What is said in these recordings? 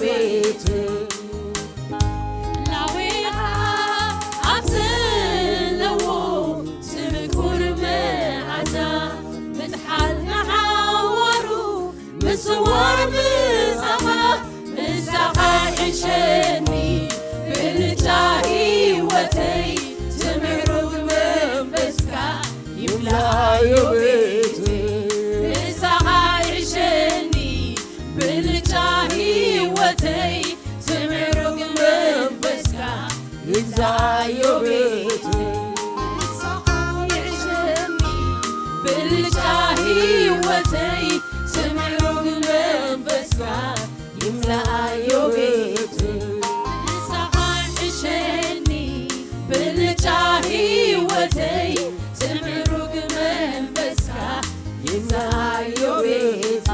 ቤት ላዊኻ ኣብዘለዎ ትምኩር መዓዛ ምትሓል ንሓወሩ ምስዋር ምሳኻ ምሳኻ ዕሸኒ ብልጫ ህይወተይ ትምዕሩግ መንፈስካ ይምላዮ ቤት ምሳኻ ዕሸኒ ብልጫ ህይወተይ ትምዕሩግ መንፈስካ ይግዛዮ ቤት ምሳኻ ዕሸኒ ብልጫ ህይወተይ ትምዕሩግ መንፈስካ ይምላዮ ቤት ምሳኻ ዕሸኒ ብልጫ ህይወተይ ትምዕሩግ መንፈስካ ይምላዮ ቤት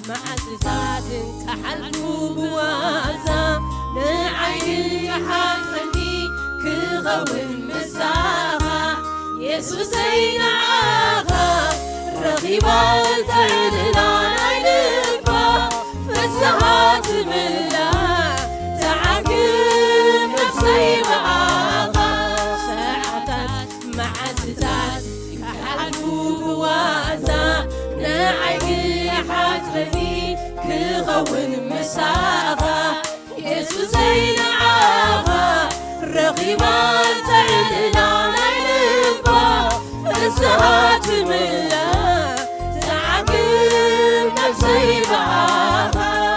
معززات كحلف بوازا نعين حسني كغون مساها يسوسين عاها رغيبا تعلنا عينبا فسهات ملا تعقب نفسي معاها ساعتات معززات كحلف بوازا نعين حسني كغون مساها يسوسي نعاها رغيبا تعلنا عينبا فسهات ملا تعقب نفسي معاها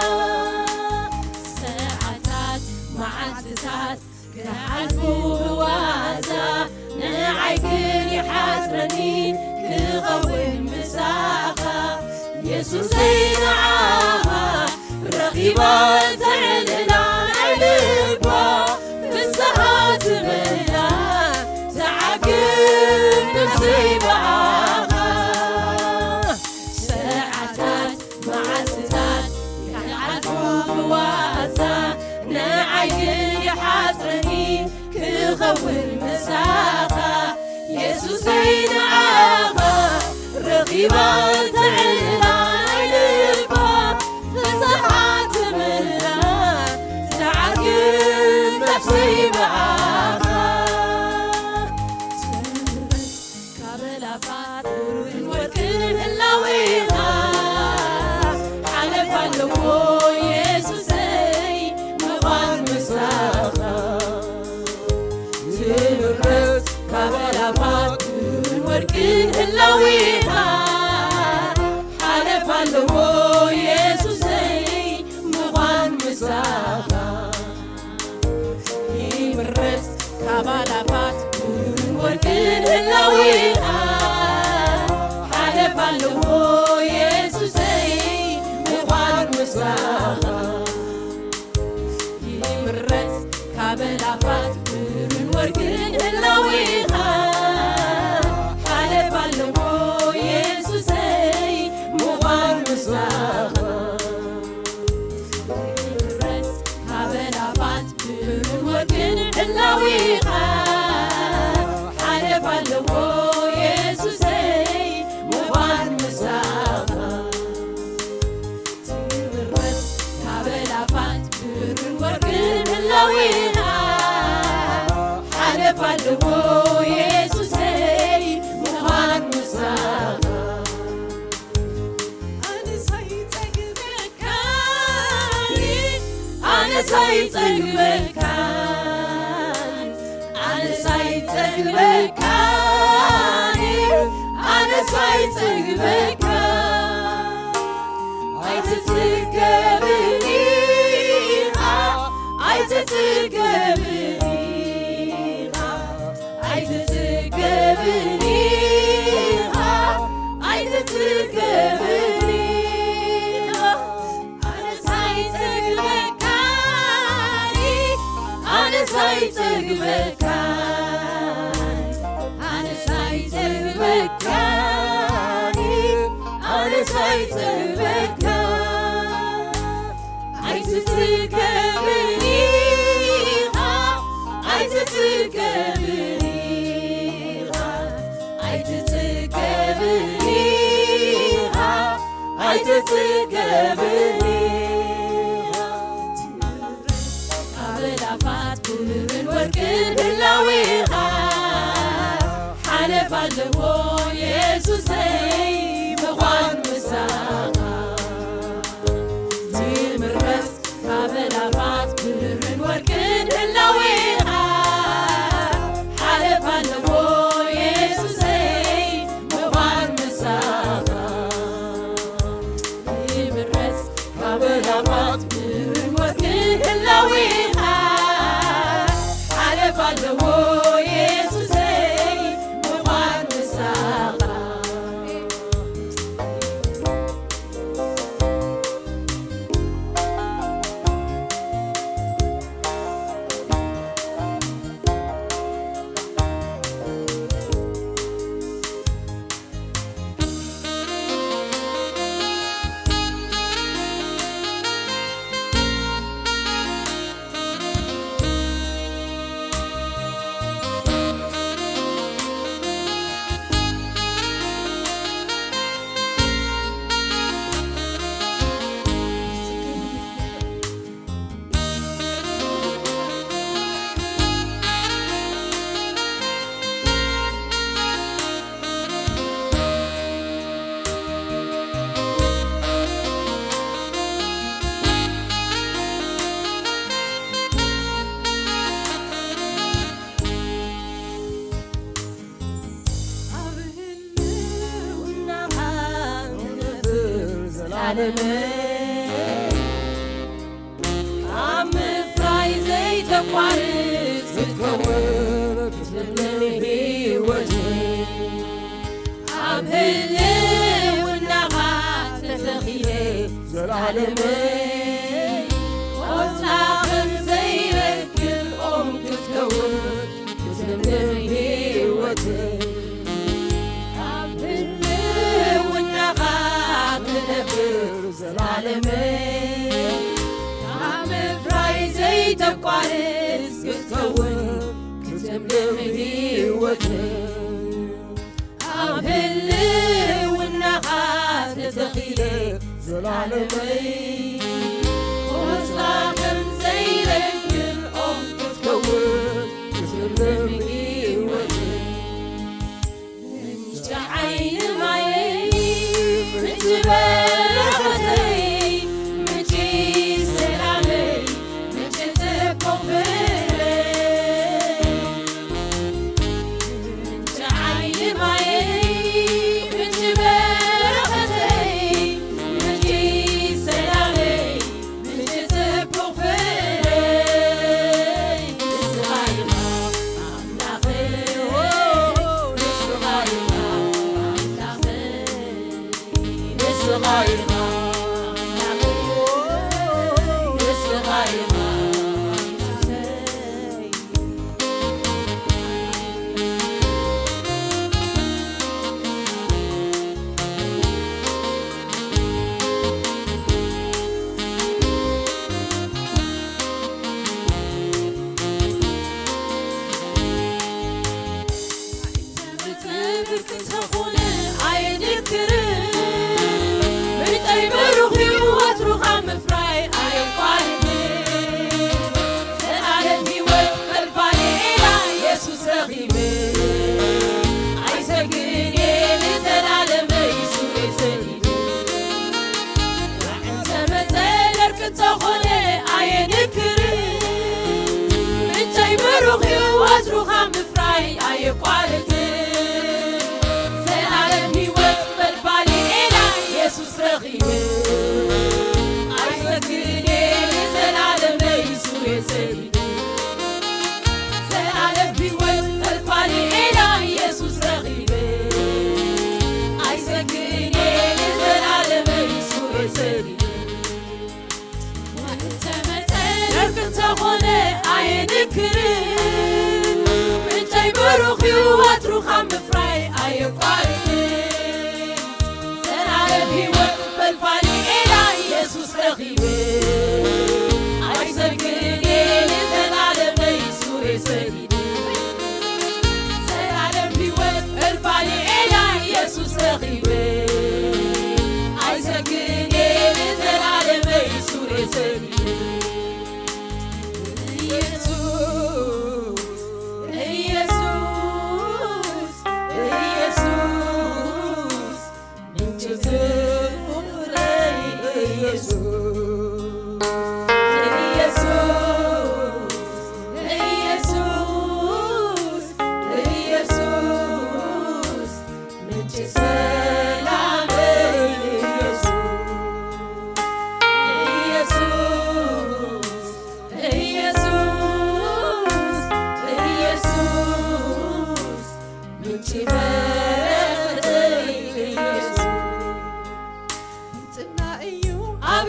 ساعتات معززات كحلفوا بوازا نعيقني حسرني كغون مساها يسوسي نعاها رغيبا تعلنا عينبا فسهات ملا تعقب نفسي معاها ساعتات معززات كحلفوا بوازا نعيقني حسرني كغون مساها يسوسي نعاها رغيبا تعلنا عينبا فسهات ملا تعقب نفسي معاها تمرت كابلافات والوركن هلاويها حلف اللو يسوسي مغان مساخا تمرت كابلافات والوركن هلاويها حلف اللو يسوسي مغان مساخا يمرت كابلافات والوركن هلاويها حلف اللو يسوسي مغان مساخا يمرت كابلافات والوركن هلاويها حلف اللو يسوسي مغان مساخا يمرت كابلافات والوركن هلاويها حلف اللو يسوسي مغان مساخا تمرت كابلافات والوركن هلاويها حلف اللو يسوسي مغان مساخا أنا سيطقبك أنا سيطقبك أنا سيطقبك عايزتقبلني عايزتقبلني عايزتقبلني عايزتقبلني أنا سيطقبك ሳይጠበካ አይትትከብኒኻ አይትትከብኒኻ አይትትከብኒኻ አይትትከብኒኻ አበላፋት ብርን ወርቅን ህላዌኻ ሓለፍ ኣለዎ ኢየሱሰይ ምዃን ምሳኻ ትምረት ካበላፋት ብርን ወርቅን ህላዌኻ ሓለፍ ኣለዎ ኢየሱሰይ ምዃን ምሳኻ ትምረት ካበላፋት ብርን ወርቅን ህላዌኻ ሓለፍ ኣለዎ ኣብ ምፍራይ ዘይተቋርጥ ክትከውን ህይወተይ ኣብ ህልውናኻ ተተኺለ ዘለዓለመይ ቆጽላኽን ዘይረግፍ ኦም ክትከውን ክትለምልም ህይወተይ ኣብ ህልውናኻ ትነብር ዘለዓለመይ ካብ ምፍራይ ዘይተቋርጥ ክትከውን ክትለምልም ህይወተይ ኣብ ህልውናኻ ተተኺለ ዘለዓለመይ ቆጽላኽን ዘይረግፍ ኦም ክትከውን ክትለምልም ህይወተይ ምንጭ ዓይኒ ማየይ ምንጭ በረኸተይ ምንጭ ሰላመይ ምንጭ ጽቡቕ ፍረይ ምንጭ ዓይኒ ማየይ ምንጭ በረኸተይ ምንጭ ሰላመይ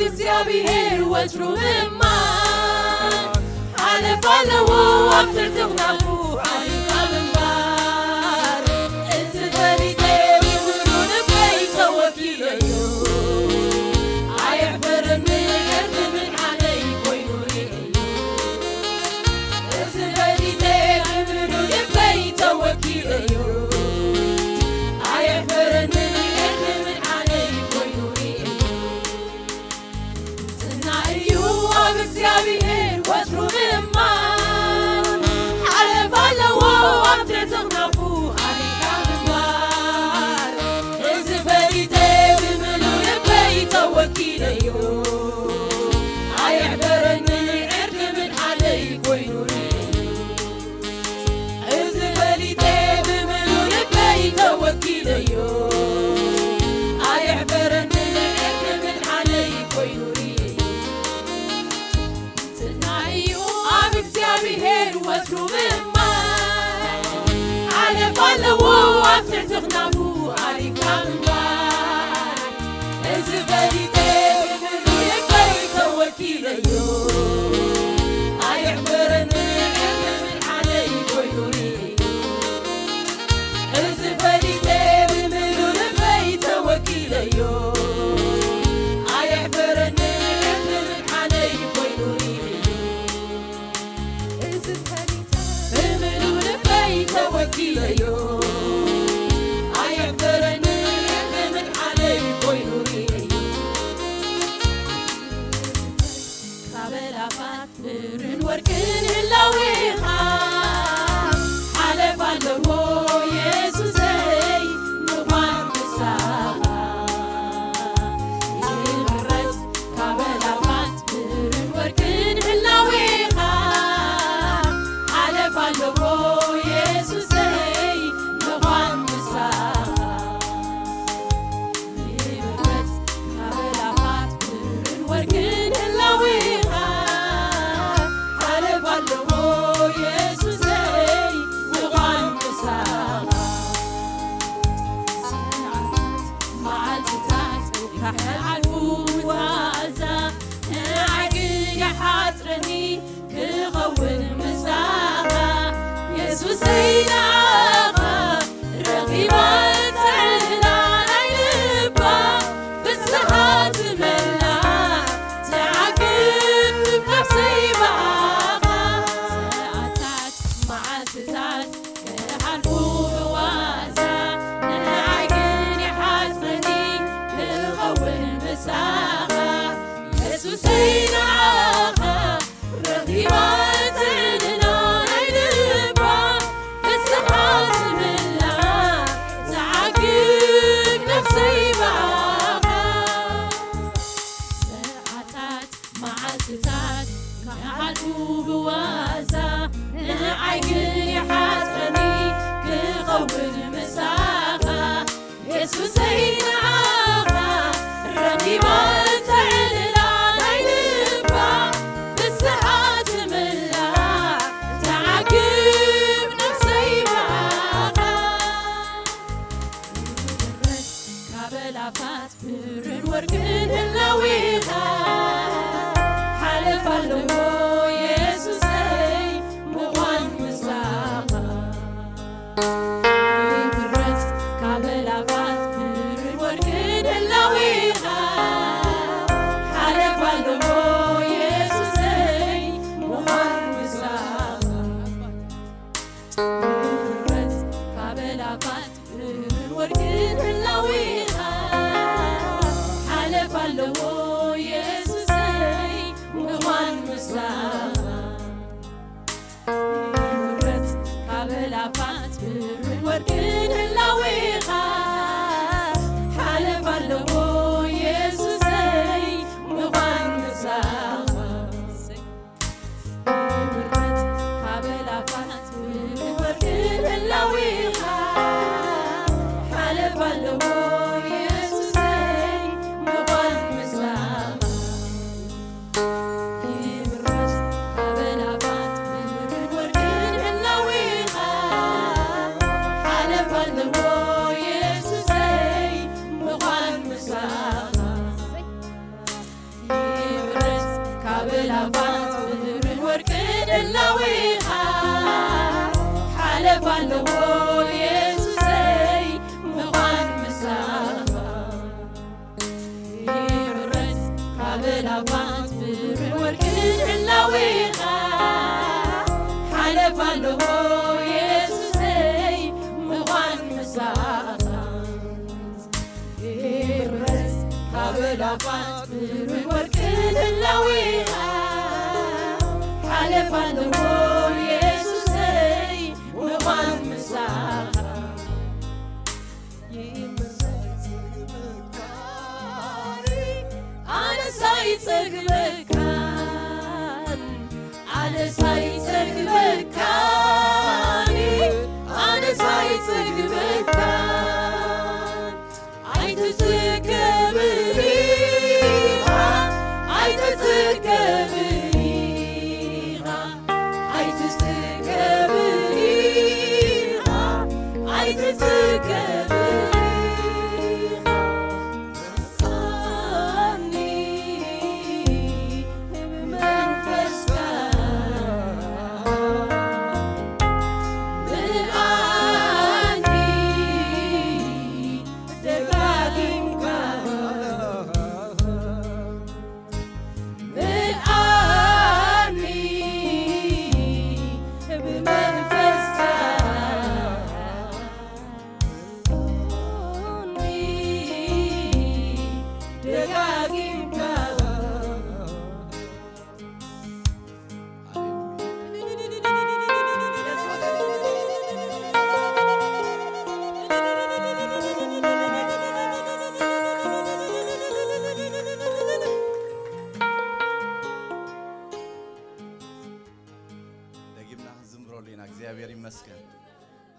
እግዚአብሔር ወትሩ እማን አለፋለዎ አፍትር ትኽናፉ ዓሊካ ምንባር እዚ ፈሊጠ ብብሩን በይ ተወኪለዮ ኣየሕፍርን ምገር ምን ዓለይ ኮይኑ ርእዮ እዚ ፈሊጠ ብብሩን በይ ተወኪለዮ ኣየሕፍርን ምገር ምን ዓለይ ኮይኑ ርእዮ እግዚአብሔር ወትሩ እማን ሓለፋለዎ አፍትር ትኽናፉ ዓሊካ ምንባር እዚ ፈሊጠ ብምሉእ ልበይ ተወኪለዮ ኣየሕፍረኒ ዕርዲ ምን ዓለይ ኮይኑ እዚ ፈሊጠ ብምሉእ ልበይ ተወኪለዮ ኣየሕፍረኒ ዕርዲ ምን ዓለይ ኮይኑ እግዚአብሔር ወትሩ እማን ሓለፋለዎ አፍትር ትኽናፉ ዓሊካ ምንባር እዚ ፈሊጠ ብምሉእ ልበይ ተወኪለዮ ኣየሕፍረኒ ዕርዲ ምን ዓለይ ኮይኑ እዚ ፈሊጠ ብምሉእ ልበይ ተወኪለዮ ኣየሕፍረኒ ዕርዲ ምን ዓለይ ኮይኑ ተወኪለዮ ኣየሕፍረኒ ዕርዲ ምን ዓለይ ኮይኑ ካብ ኣእላፋት ብርን ወርቅን ህላዌኻ ሓለፋ ኣለዎ ኢየሱሰይ ምዃን ምሳኻ ይምረጽ ካብ ኣእላፋት ብርን ወርቅን ህላዌኻ ሓለፋ ኣለዎ ክኸውን ምሳኻ ኢየሱሰይ ንዓኻ ረኺባ ትዕላ ናይ ልባ ፍስሓ ትመልእ ትዓግብ ነፍሰይ በዓኻ ሰዓታት መዓልትታት ክሓልፉ ብዋዛ ንዓይ ግን ይሓዝነኒ ክኸውን ምሳኻ ኢየሱሰይ ንዓኻ ረኺባ ትዕላ ናይ ልባ ፍስሓ ትመልእ ትዓግብ ነፍሰይ በዓኻ ሰዓታት መዓልትታት ክሓልፉ ብዋዛ ንዓይ ግን ይሓዝነኒ ክኸውን ምሳኻ ኢየሱሰይ ንዓኻ ረኺባ ትዕላ ናይ ልባ ፍስሓ ትመልእ ትዓግብ ነፍሰይ በዓኻ ካብ ኣእላፋት ብርን ወርቅን ህላዌኻ ሓለፋ ኣለዎ ኢየሱሰይ ምዃን ምሳኻ ይምረጽ ካብ ኣእላፋት ብርን ወርቅን ህላዌኻ ሓለፋ ኣለዎ ኢየሱሰይ ምዃን ምሳኻ ይምረጽ ካብ ኣእላፋት ብርን ወርቅን ህላዌኻ ሓለፋ ኣለዎ ኢየሱሰይ ምዃን ምሳኻ ይምረጽ ካብ ኣእላፋት ብርን ወርቅን ህላዌኻ ሓለፋ ኣለዎ ኢየሱሰይ حلفالو يسوسي مخان مسافة يبرز قابل أبانت برن ورقن حلاويخا حلفالو يسوسي مخان مسافة يبرز قابل أبانت برن ورقن حلاويخا حلفالو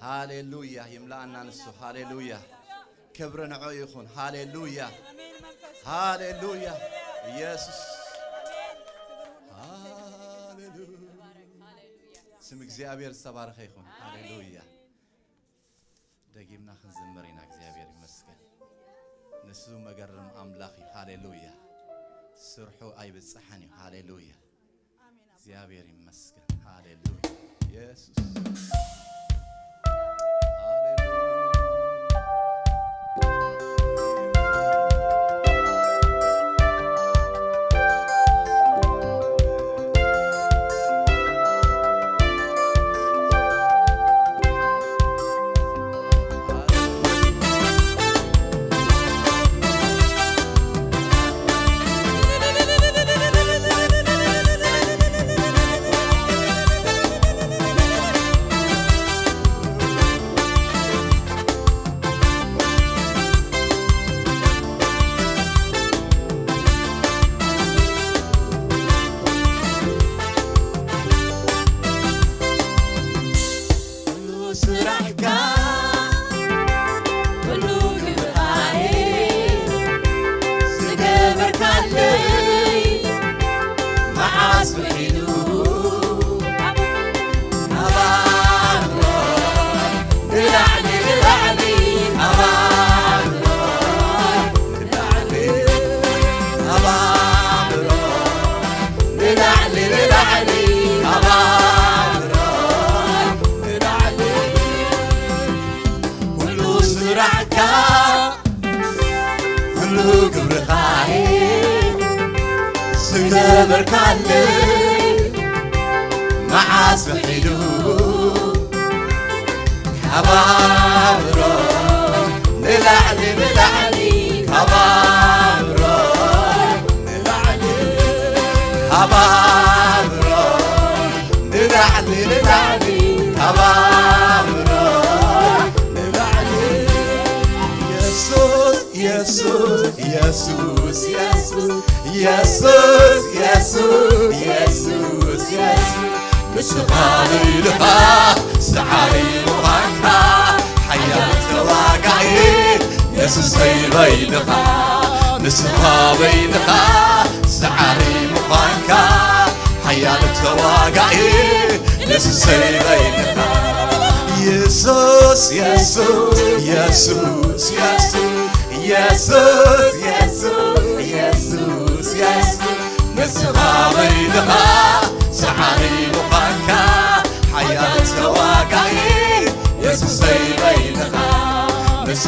هاليلويا يملأنا نسو هاليلويا كبرنا عيخون هاليلويا هاليلويا يسوع هاليلويا سم እግዚአብሔር ተባረከ ይሁን ሃሌሉያ ደጊምና ክንዘምሪና እግዚአብሔር ይመስገን ንሱ መገረም አምላኺ ሃሌሉያ ስርሑ አይብጽሐኒ ሃሌሉያ እግዚአብሔር ይመስገን ሃሌሉያ ኢየሱስ بركالي معاس بحيلو كبابرو نلعلي نلعلي كبابرو نلعلي كبابرو نلعلي نلعلي كبابرو نلعلي يسوس يسوس يسوس يسوس يسوس يسوس يسوس يسوس مش غالي لها سعاري مغاكا حياة تواقعي يسوس بينها نسخة بينها سعاري مغاكا حياة تواقعي يسوس بينها يسوس يسوس يسوس يسوس يسوس يسوس يسوس يسوس نسخة بينها سعاري مغاكا حياة واقعي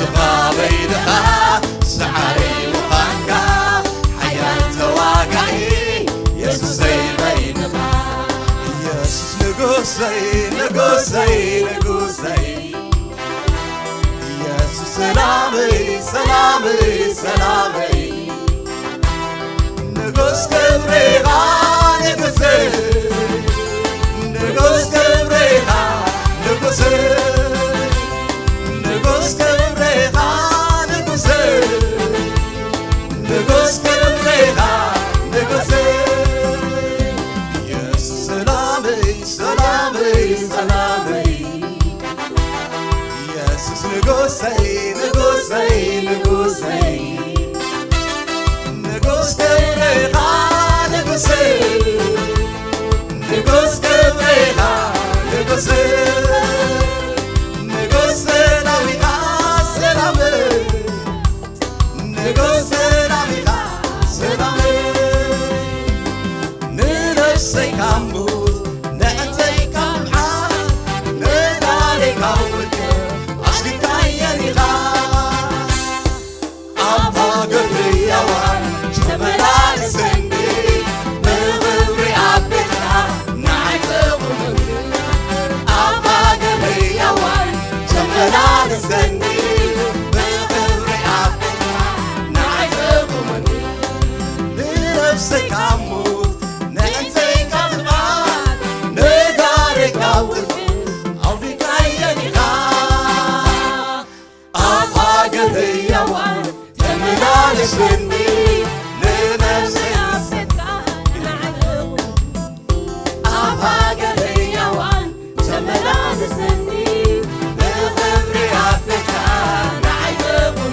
نسخة بينك سعري مخانك حياة تواقعي يسوسي بينك يسوس نقوسي نقوسي نقوسي يسوس سلامي سلامي سلامي نقوس كبريغا نقوسي نقوس كبريغا نقوسي نقوس كبريغا نقوسي نقوس كبريغا نقوسي يسوس سلامي سلامي سلامي يسوس نقوسي نقوسي نقوسي نقوس كبريغا نقوسي نقوس كبريغا نقوسي نقوس سلاميغا سلامي نقوس سلاميغا سلامي ننفسي كموت نعتي كمعاد نداري كوت أصلي كاينيغا أبا قبري يوان جملال سندي بغبري عبتها نعتقم أبا قبري يوان جملال سندي بغبري عبتها نعتقم لنفسك عمود نعتي كمعاد نداري كوت أصلي كاينيغا أبا قبري يوان جملال سندي لنفسك أبا قبري يوان جملال سندي بغبري عبتها نعتقم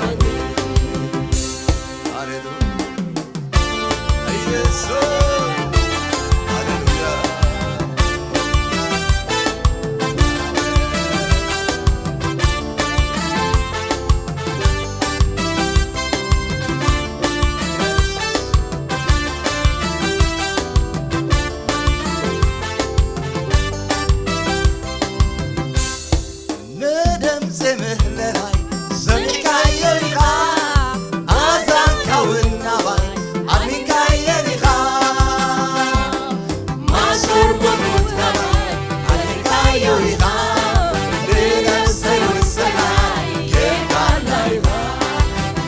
ندم زمهللاي زمكايريغا أزانكا والنباي عميكايريغا ماسور بموتكاي عميكايريغا بنفسي والسماي كيكالايغا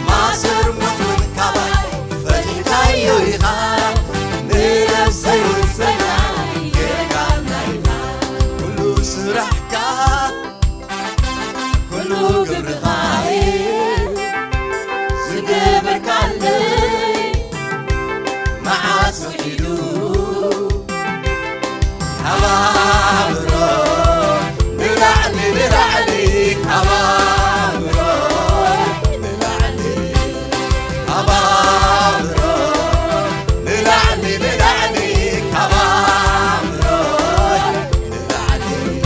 ماسور بموتكاي فتيكايريغا بنفسي والسماي كيكالايغا كل سرحكا كل قبر غايب زقبر كالي مع سحيلو هبابرو نلعلي نلعلي هبابرو نلعلي هبابرو نلعلي نلعلي هبابرو نلعلي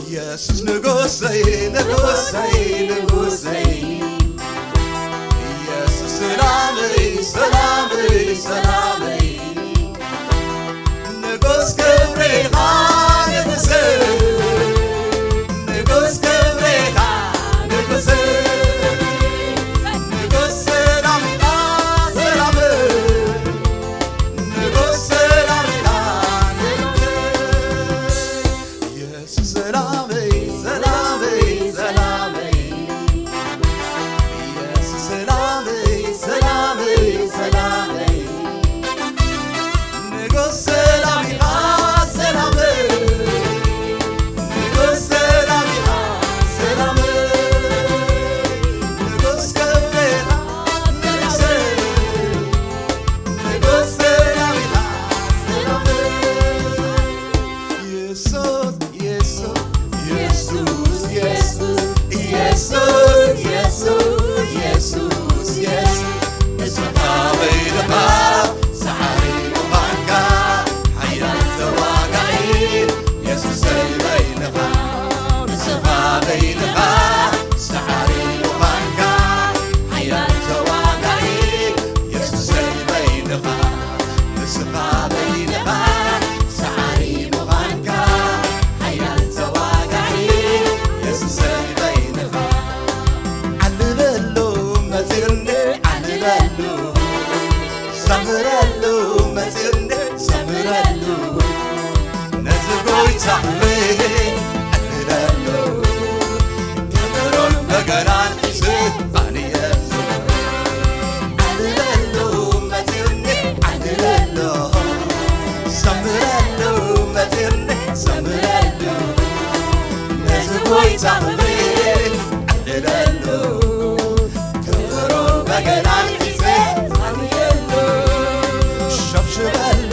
يسوس نقوسي نقوسي نقوسي يسوس سلامي سلامي سلامي نقوس كبريغا نقوسي نقوس كبريغا نقوسي نقوس سلاميغا سلامي نقوس سلاميغا سلامي يسوس سلامي سلامي سلامي يسوس سلامي سلامي سلامي نقوس سلاميغا سلامي نقوس سلاميغا سلامي نقوس كبريغا نقوسي نقوس سلاميغا سلامي يسوس يسوس يسوس يسوس يسوس يسوس يسوس يسوس نسخة بينك سعري مخانك حياة تواقعي يسوس بينك نسخة بينك سعري مخانك حياة تواقعي يسوس بينك نسخة بينك سعري مخانك حياة تواقعي يسوس بينك ጎይታ ክብሪ ዕልለሉ ክብሩ በገናን ሒዘ ዛንየሉ ሸብሽበሉ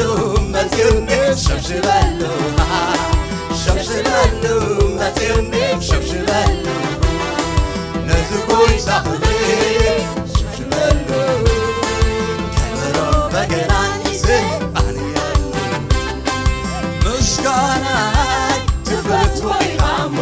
መዝዩኒ ሸብሽበሉ ሸብሽበሉ መዝዩኒ ሸብሽበሉ ነዚ ጎይታ ክብሪ ሸብሽበሉ ክብሩ በገናን ሒዘ ዛንየሉ ምስጋና ትፈትዎ ኢኻሞ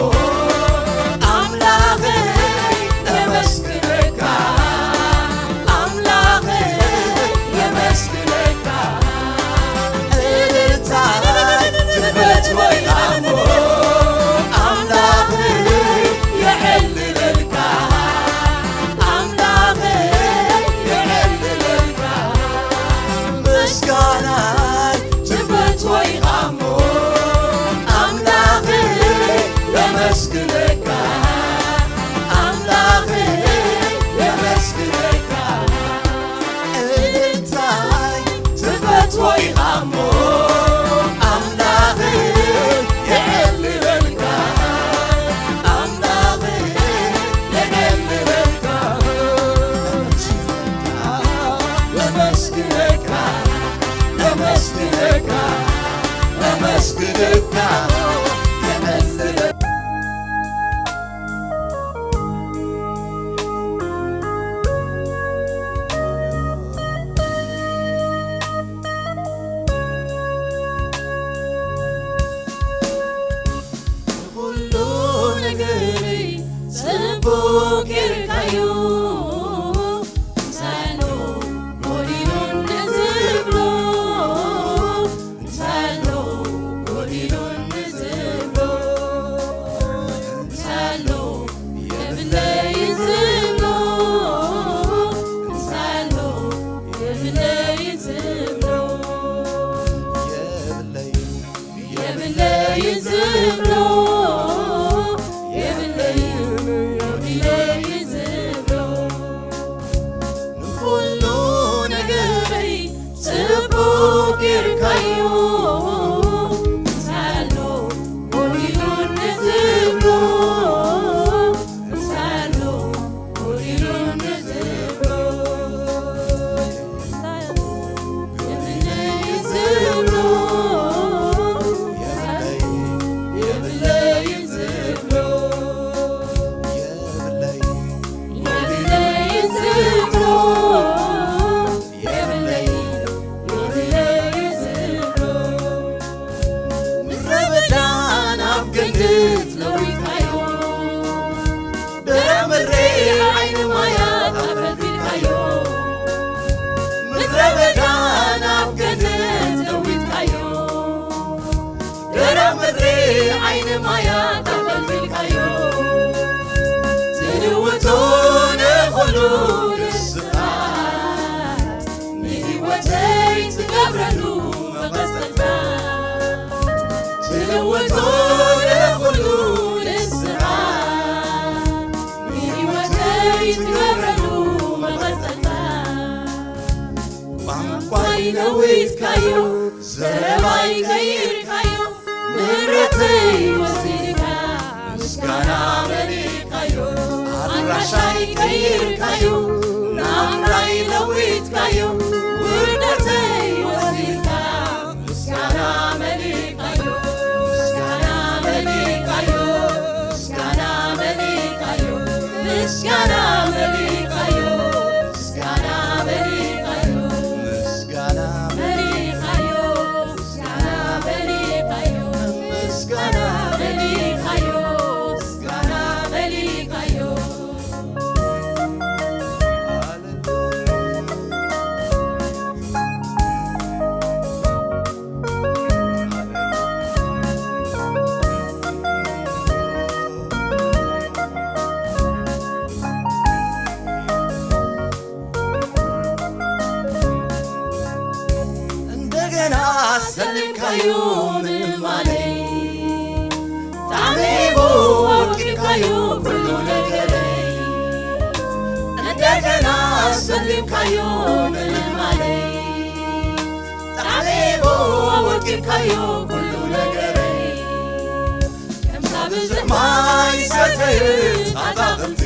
አታክልቲ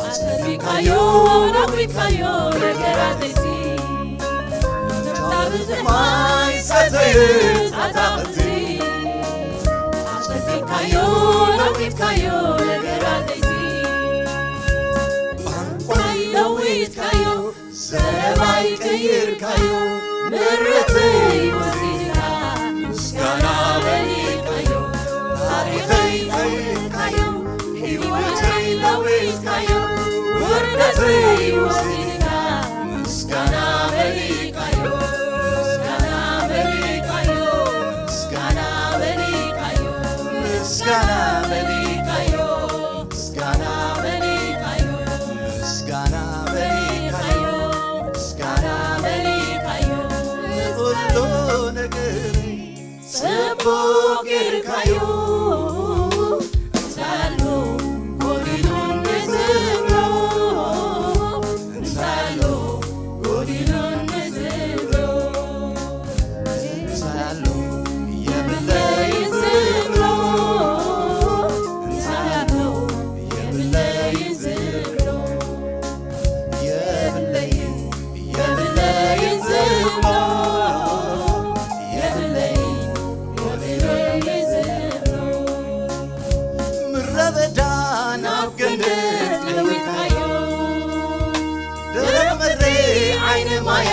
አሰሪካዮ ናዊካዮ ነገራተይቲ ማይ ሰተይት አታክልቲ አሰሪካዮ ናዊካዮ ነገራተይቲ ቋንቋይ ለዊትካዮ ዘረባይ ቀይርካዮ ምርትይ ወሲድካ ምስጋና በሊካዮ ታሪኸይ ለዊትካዮ ሕይወተይ ለዊትካዮ ውርደተይ ወሲድካ ምስጋና በሊካዮ ምስጋና በሊካዮ ምስጋና በሊካዮ ምስጋና በሊካዮ ምስጋና በሊካዮ ምስጋና በሊካዮ ምስጋና በሊካዮ ሁሉ ነገር ጽቡቅ ይርካዮ እንታሎ ጎዲሉን ንዝብሎ እንታሎ ጎዲሉን ንዝብሎ ሳሉ የብለይ ዝብሎ እንታሎ የብለይ ዝብሎ የብለይ የብለይ ዝብሎ የብለይ የብለይ ዝብሎ ምረበዳ ናብ ገነት ለዊካዮ ደረቅ መሬ ዓይኒ ማያ